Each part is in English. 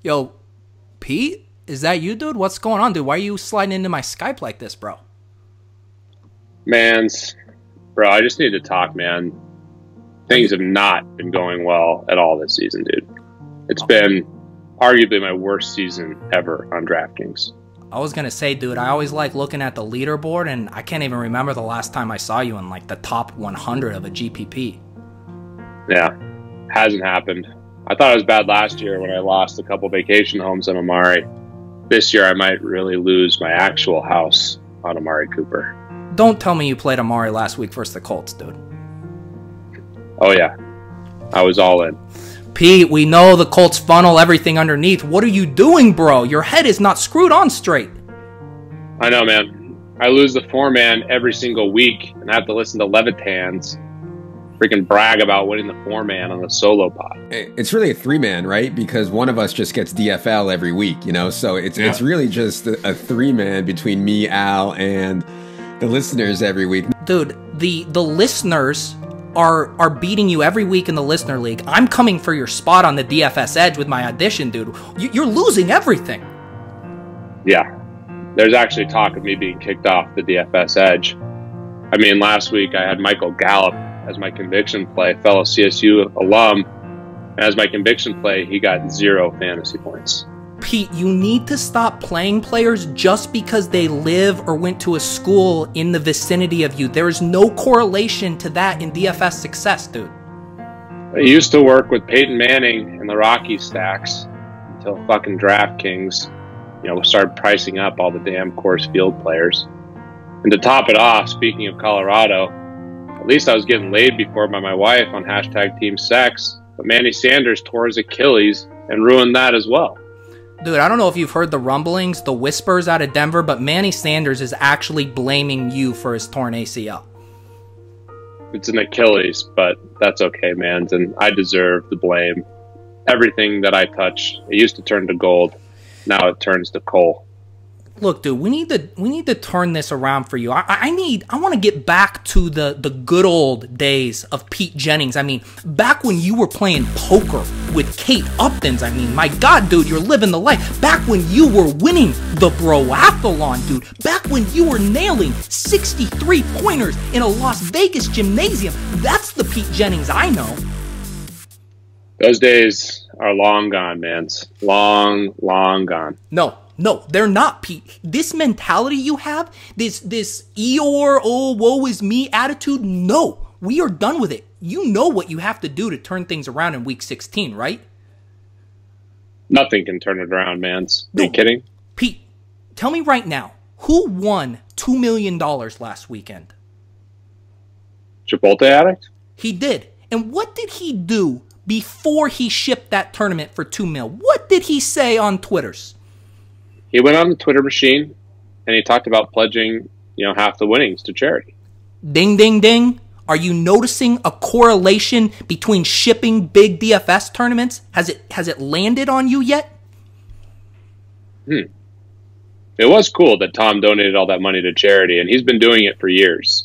Yo, Pete? Is that you, dude? What's going on, dude? Why are you sliding into my Skype like this, bro? Manz, bro, I just need to talk, man. Things have not been going well at all this season, dude. It's been arguably my worst season ever on DraftKings. I was gonna say, dude, I always like looking at the leaderboard, and I can't even remember the last time I saw you in, like, the top 100 of a GPP. Yeah, hasn't happened. I thought it was bad last year when I lost a couple vacation homes on Amari. This year I might really lose my actual house on Amari Cooper. Don't tell me you played Amari last week versus the Colts, dude. Oh yeah, I was all in. Pete, we know the Colts funnel everything underneath. What are you doing, bro? Your head is not screwed on straight. I know, man. I lose the 4-man every single week and have to listen to Levitan's freaking brag about winning the 4-man on the solo pod. It's really a 3-man, right? Because one of us just gets DFL every week, you know? So it's really just a 3-man between me, Al, and the listeners every week. Dude, the listeners are beating you every week in the listener league. I'm coming for your spot on the DFS edge with my audition, dude. You're losing everything. Yeah. There's actually talk of me being kicked off the DFS edge. I mean, last week I had Michael Gallup as my conviction play, fellow CSU alum. As my conviction play, he got 0 fantasy points. Pete, you need to stop playing players just because they live or went to a school in the vicinity of you. There is no correlation to that in DFS success, dude. I used to work with Peyton Manning in the Rocky stacks until fucking DraftKings, started pricing up all the damn Coors Field players. And to top it off, speaking of Colorado, at least I was getting laid before by my wife on #TeamSex, but Manny Sanders tore his Achilles and ruined that as well. Dude, I don't know if you've heard the rumblings, the whispers out of Denver, but Manny Sanders is actually blaming you for his torn ACL. It's an Achilles, but that's okay, man, and I deserve the blame. Everything that I touch, it used to turn to gold. Now it turns to coal. Look, dude, we need to turn this around for you. I want to get back to the good old days of Pete Jennings. I mean, back when you were playing poker with Kate Uptons. I mean, my God, dude, you're living the life. Back when you were winning the broathlon, dude. Back when you were nailing 63 pointers in a Las Vegas gymnasium. That's the Pete Jennings I know. Those days are long gone, man. Long, long gone. No, they're not, Pete. This mentality you have, this Eeyore, oh, woe is me attitude, no. We are done with it. You know what you have to do to turn things around in week 16, right? Nothing can turn it around, man. Are you kidding? Pete, tell me right now, who won $2 million last weekend? Chipotle addict? He did. And what did he do before he shipped that tournament for $2 million? What did he say on Twitters? He went on the Twitter machine and he talked about pledging, half the winnings to charity. Ding, ding, ding. Are you noticing a correlation between shipping big DFS tournaments? Has it landed on you yet? It was cool that Tom donated all that money to charity, and he's been doing it for years,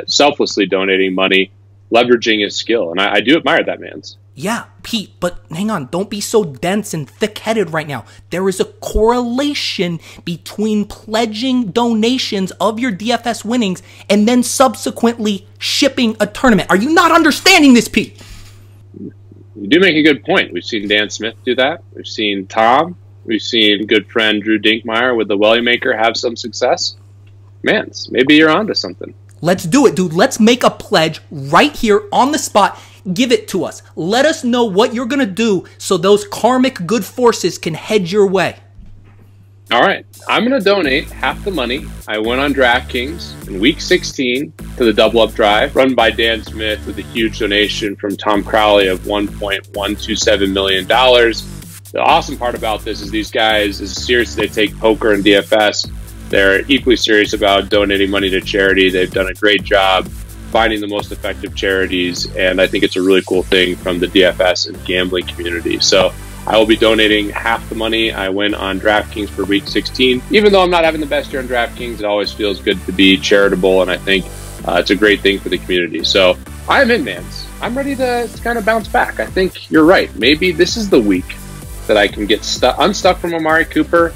selflessly donating money, leveraging his skill, and I do admire that, man. Yeah, Pete, but hang on, don't be so dense and thick-headed right now. There is a correlation between pledging donations of your DFS winnings and then subsequently shipping a tournament. Are you not understanding this, Pete? You do make a good point. We've seen Dan Smith do that. We've seen Tom. We've seen good friend Drew Dinkmeyer with the Welly Maker have some success. Man, maybe you're onto something. Let's do it, dude. Let's make a pledge right here on the spot. Give it to us. Let us know what you're going to do so those karmic good forces can head your way. All right. I'm going to donate half the money I won on DraftKings in Week 16 to the Double Up Drive, run by Dan Smith with a huge donation from Tom Crowley of $1.127 million. The awesome part about this is these guys, as serious as they take poker and DFS, they're equally serious about donating money to charity. They've done a great job finding the most effective charities, and I think it's a really cool thing from the DFS and gambling community. So I will be donating half the money I win on DraftKings for Week 16. Even though I'm not having the best year on DraftKings, it always feels good to be charitable, and I think it's a great thing for the community. So I am in, Manz. I'm ready to kind of bounce back. I think you're right. Maybe this is the week that I can get unstuck from Amari Cooper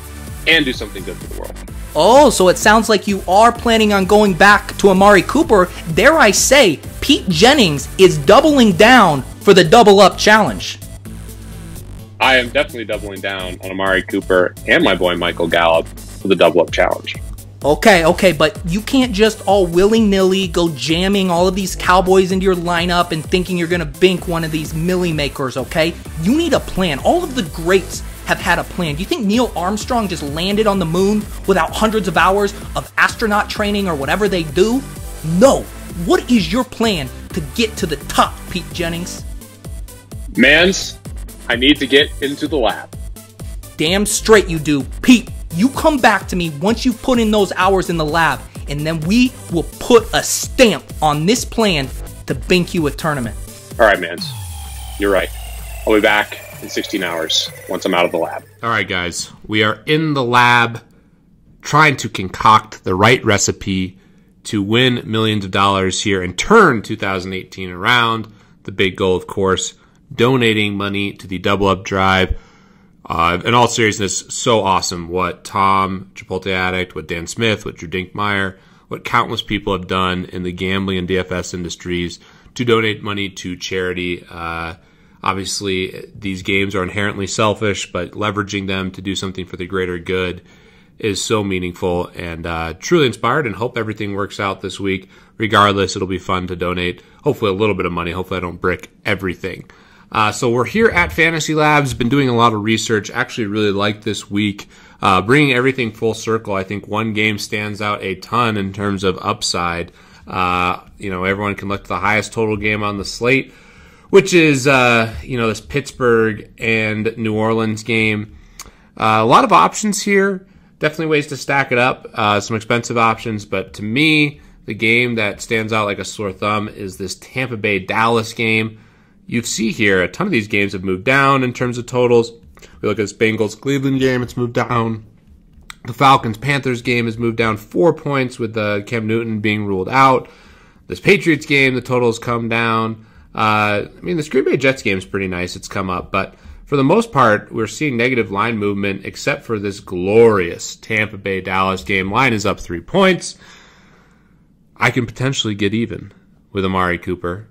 and do something good for the world. Oh, so it sounds like you are planning on going back to Amari Cooper. Dare I say, Pete Jennings is doubling down for the double up challenge. I am definitely doubling down on Amari Cooper and my boy Michael Gallup for the double up challenge. Okay, but you can't just all willy-nilly go jamming all of these Cowboys into your lineup and thinking you're going to bink one of these milli makers, okay? You need a plan. All of the greats have had a plan. Do you think Neil Armstrong just landed on the moon without hundreds of hours of astronaut training or whatever they do? No. What is your plan to get to the top, Pete Jennings? Manz, I need to get into the lab. Damn straight you do. Pete, you come back to me once you put in those hours in the lab, and then we will put a stamp on this plan to bink you a tournament. All right, Manz. You're right. I'll be back in 16 hours once I'm out of the lab. All right, guys. We are in the lab trying to concoct the right recipe to win millions of dollars here and turn 2018 around. The big goal, of course, donating money to the Double Up Drive. In all seriousness, so awesome what Tom, Chipotle Addict, what Dan Smith, what Drew Dinkmeyer, what countless people have done in the gambling and DFS industries to donate money to charity. Obviously, these games are inherently selfish, but leveraging them to do something for the greater good is so meaningful and truly inspired, and hope everything works out this week. Regardless, it'll be fun to donate, hopefully a little bit of money. Hopefully I don't brick everything. So we're here at Fantasy Labs, been doing a lot of research, actually really like this week, bringing everything full circle. I think one game stands out a ton in terms of upside. Everyone can look to the highest total game on the slate, which is, this Pittsburgh and New Orleans game. A lot of options here, definitely ways to stack it up, some expensive options, but to me, the game that stands out like a sore thumb is this Tampa Bay-Dallas game. You see here, a ton of these games have moved down in terms of totals. We look at this Bengals-Cleveland game, it's moved down. The Falcons-Panthers game has moved down 4 points with Cam Newton being ruled out. This Patriots game, the totals come down. This Green Bay Jets game is pretty nice. It's come up. But for the most part, we're seeing negative line movement except for this glorious Tampa Bay-Dallas game. Line is up 3 points. I can potentially get even with Amari Cooper.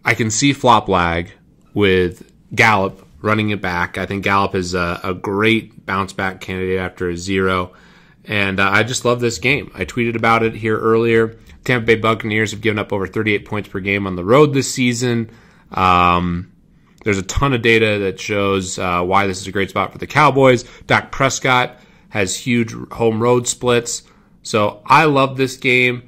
I can see flop lag with Gallup running it back. I think Gallup is a great bounce back candidate after a 0. And I just love this game. I tweeted about it here earlier. Tampa Bay Buccaneers have given up over 38 points per game on the road this season. There's a ton of data that shows why this is a great spot for the Cowboys. Dak Prescott has huge home road splits. So I love this game.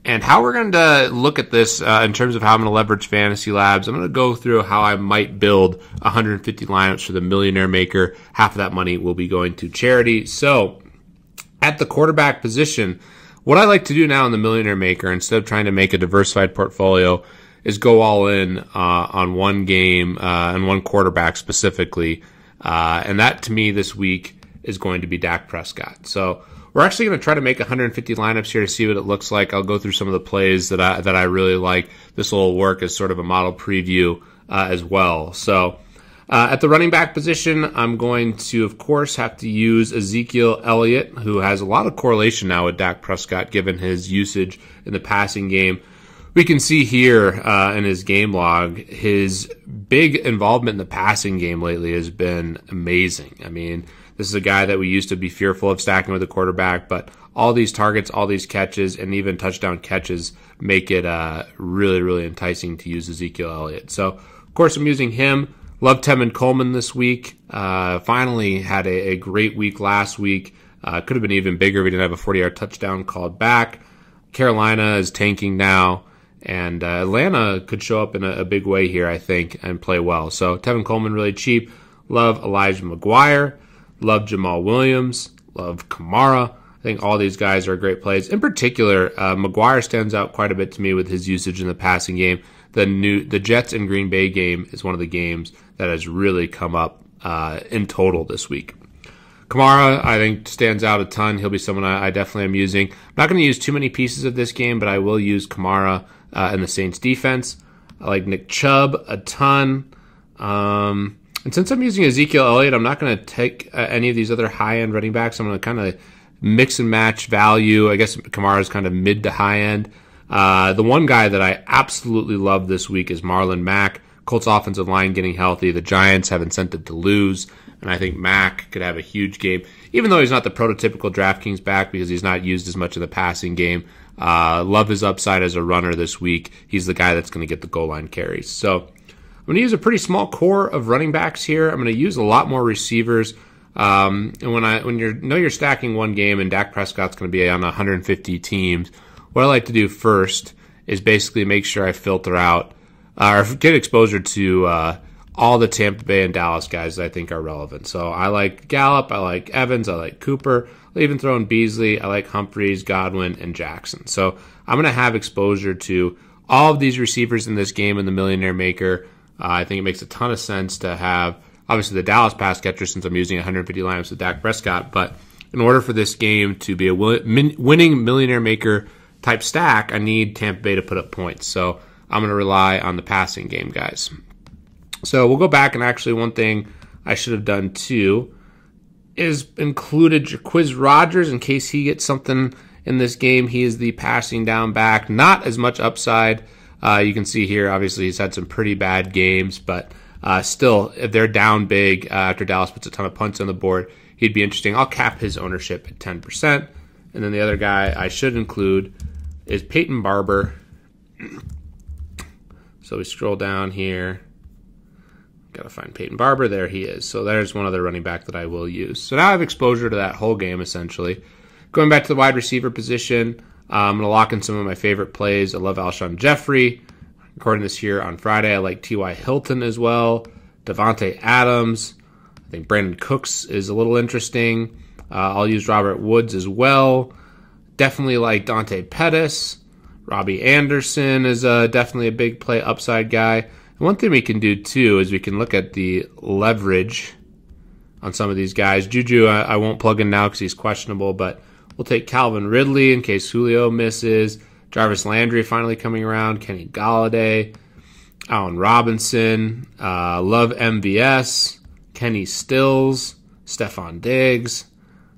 And how we're going to look at this in terms of how I'm going to leverage Fantasy Labs, I'm going to go through how I might build 150 lineups for the Millionaire Maker. Half of that money will be going to charity. So at the quarterback position, what I like to do now in the Millionaire Maker, instead of trying to make a diversified portfolio, is go all in on one game and one quarterback specifically. And that, to me, this week is going to be Dak Prescott. So we're actually going to try to make 150 lineups here to see what it looks like. I'll go through some of the plays that I really like. This will work as sort of a model preview as well. So at the running back position, I'm going to, of course, have to use Ezekiel Elliott, who has a lot of correlation now with Dak Prescott, given his usage in the passing game. We can see here in his game log, his big involvement in the passing game lately has been amazing. I mean, this is a guy that we used to be fearful of stacking with a quarterback, but all these targets, all these catches, and even touchdown catches make it really, really enticing to use Ezekiel Elliott. So, of course, I'm using him. Love Tevin Coleman this week. Finally had a great week last week. Could have been even bigger if he didn't have a 40-yard touchdown called back. Carolina is tanking now, and Atlanta could show up in a big way here, I think, and play well. So Tevin Coleman really cheap. Love Elijah McGuire. Love Jamal Williams. Love Kamara. I think all these guys are great plays. In particular, McGuire stands out quite a bit to me with his usage in the passing game. The Jets and Green Bay game is one of the games that has really come up in total this week. Kamara, I think, stands out a ton. He'll be someone I definitely am using. I'm not going to use too many pieces of this game, but I will use Kamara in the Saints defense. I like Nick Chubb a ton. And since I'm using Ezekiel Elliott, I'm not going to take any of these other high-end running backs. I'm going to kind of mix and match value. I guess Kamara's kind of mid to high-end. The one guy that I absolutely love this week is Marlon Mack. Colts offensive line getting healthy. The Giants have incentive to lose, and I think Mack could have a huge game, even though he's not the prototypical DraftKings back because he's not used as much in the passing game. Love his upside as a runner this week. He's the guy that's going to get the goal line carries. So I'm going to use a pretty small core of running backs here. I'm going to use a lot more receivers. And when you're stacking one game and Dak Prescott's going to be on 150 teams, what I like to do first is basically make sure I filter out or get exposure to all the Tampa Bay and Dallas guys that I think are relevant. So I like Gallup, I like Evans, I like Cooper. I'll even throw in Beasley. I like Humphreys, Godwin, and Jackson. So I'm going to have exposure to all of these receivers in this game in the Millionaire Maker. I think it makes a ton of sense to have, obviously, the Dallas pass catcher since I'm using 150 lineups with Dak Prescott. But in order for this game to be a winning Millionaire Maker type stack, I need Tampa Bay to put up points. So I'm going to rely on the passing game, guys. So we'll go back, and actually one thing I should have done too is included Jacquizz Rodgers in case he gets something in this game. He is the passing down back, not as much upside. You can see here, obviously, he's had some pretty bad games, but still, if they're down big after Dallas puts a ton of punts on the board, he'd be interesting. I'll cap his ownership at 10%. And then the other guy I should include is Peyton Barber. So we scroll down here. Got to find Peyton Barber. There he is. So there's one other running back that I will use. So now I have exposure to that whole game, essentially. Going back to the wide receiver position, I'm going to lock in some of my favorite plays. I love Alshon Jeffrey. Recording this here on Friday. I like T.Y. Hilton as well. Devontae Adams. I think Brandon Cooks is a little interesting. I'll use Robert Woods as well. Definitely like Dante Pettis. Robbie Anderson is definitely a big play upside guy. And one thing we can do too is we can look at the leverage on some of these guys. Juju, I won't plug in now because he's questionable, but we'll take Calvin Ridley in case Julio misses. Jarvis Landry finally coming around. Kenny Galladay. Allen Robinson. Love MVS. Kenny Stills. Stephon Diggs.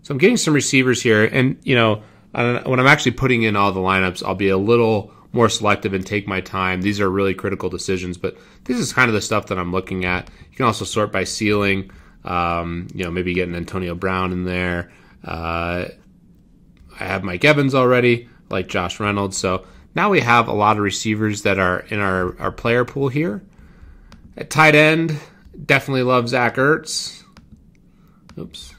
So I'm getting some receivers here. And, you know, when I'm actually putting in all the lineups, I'll be a little more selective and take my time. These are really critical decisions, but this is kind of the stuff that I'm looking at. You can also sort by ceiling. Maybe get an Antonio Brown in there. I have Mike Evans already, like Josh Reynolds. So now we have a lot of receivers that are in our player pool here. At tight end, definitely love Zach Ertz. Oops.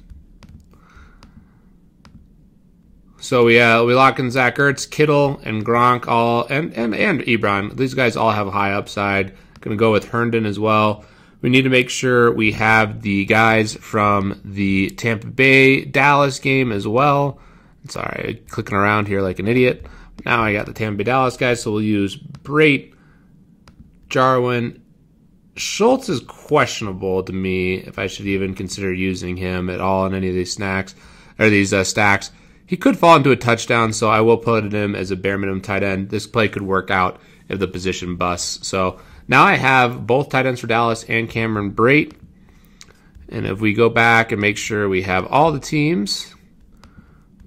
So we lock in Zach Ertz, Kittle, and Gronk all, and Ebron. These guys all have a high upside. Going to go with Herndon as well. We need to make sure we have the guys from the Tampa Bay Dallas game as well. Sorry, clicking around here like an idiot. Now I got the Tampa Bay Dallas guys, so we'll use Brait, Jarwin. Schultz is questionable to me if I should even consider using him at all in any of these stacks. He could fall into a touchdown, so I will put him as a bare minimum tight end. This play could work out if the position busts. So now I have both tight ends for Dallas and Cameron Brait. And if we go back and make sure we have all the teams,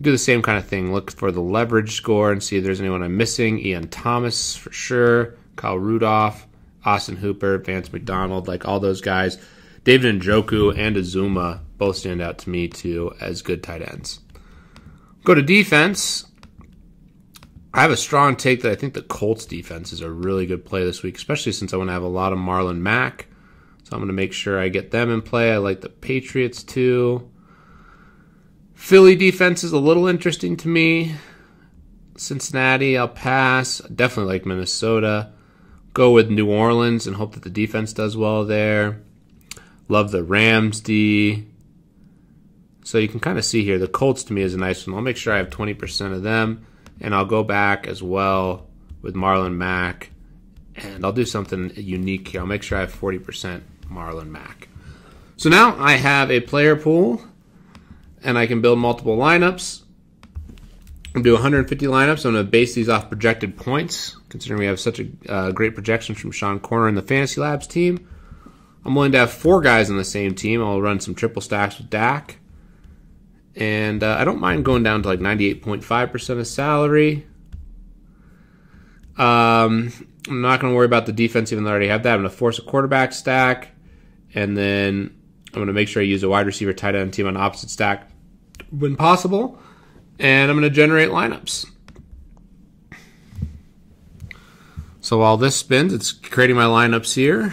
do the same kind of thing. Look for the leverage score and see if there's anyone I'm missing. Ian Thomas for sure. Kyle Rudolph, Austin Hooper, Vance McDonald, like all those guys. David Njoku and Azuma both stand out to me too as good tight ends. Go to defense. I have a strong take that I think the Colts defense is a really good play this week, especially since I want to have a lot of Marlon Mack. So I'm going to make sure I get them in play. I like the Patriots too. Philly defense is a little interesting to me. Cincinnati, I'll pass. Definitely like Minnesota. Go with New Orleans and hope that the defense does well there. Love the Rams D. So you can kind of see here, the Colts to me is a nice one. I'll make sure I have 20% of them. And I'll go back as well with Marlon Mack. And I'll do something unique here. I'll make sure I have 40% Marlon Mack. So now I have a player pool. And I can build multiple lineups. I'm going to do 150 lineups. I'm going to base these off projected points, considering we have such a great projection from Sean Corner and the Fantasy Labs team. I'm willing to have 4 guys on the same team. I'll run some triple stacks with Dak. And I don't mind going down to like 98.5% of salary. I'm not going to worry about the defense, even though I already have that. I'm going to force a quarterback stack. And then I'm going to make sure I use a wide receiver tight end team on opposite stack when possible. And I'm going to generate lineups. So while this spins, it's creating my lineups here.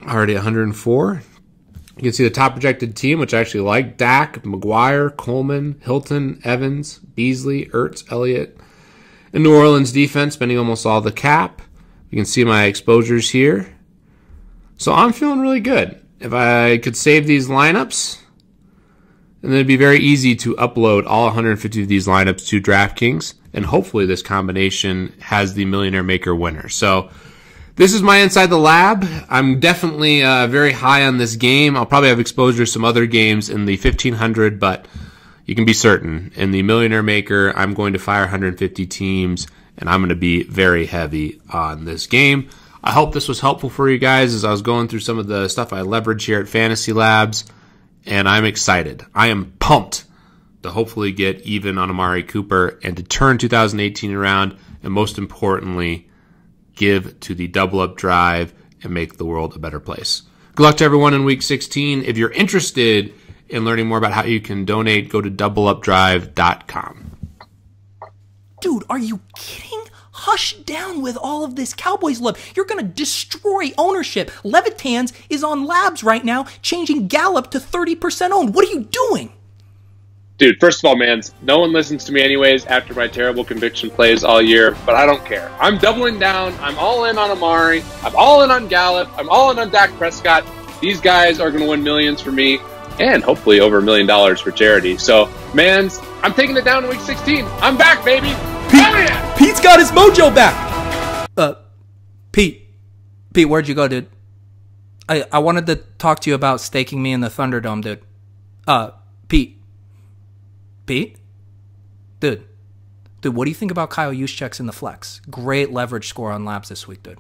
Already 104. You can see the top projected team, which I actually like: Dak, McGuire, Coleman, Hilton, Evans, Beasley, Ertz, Elliott. And New Orleans defense spending almost all the cap. You can see my exposures here. So I'm feeling really good. If I could save these lineups, and then it'd be very easy to upload all 150 of these lineups to DraftKings, and hopefully this combination has the Millionaire Maker winner. So this is my Inside the Lab. I'm definitely very high on this game. I'll probably have exposure to some other games in the 1500, but you can be certain in the Millionaire Maker, I'm going to fire 150 teams, and I'm going to be very heavy on this game. I hope this was helpful for you guys as I was going through some of the stuff I leverage here at Fantasy Labs, and I'm excited. I am pumped to hopefully get even on Amari Cooper and to turn 2018 around, and most importantly, give to the double up drive and make the world a better place. Good luck to everyone in week 16. If you're interested in learning more about how you can donate, go to doubleupdrive.com. Dude, are you kidding? Hush down with all of this Cowboys love. You're going to destroy ownership. Levitans is on Labs right now, changing Gallup to 30% owned. What are you doing? Dude, first of all, Manz, no one listens to me anyways after my terrible conviction plays all year, but I don't care. I'm doubling down. I'm all in on Amari. I'm all in on Gallup. I'm all in on Dak Prescott. These guys are going to win millions for me and hopefully over $1 million for charity. So, Manz, I'm taking it down in week 16. I'm back, baby. Hell yeah! Pete's got his mojo back. Pete, where'd you go, dude? I wanted to talk to you about staking me in the Thunderdome, dude. Pete? Dude, what do you think about Kyle Juszczyk's in the flex? Great leverage score on Labs this week, dude.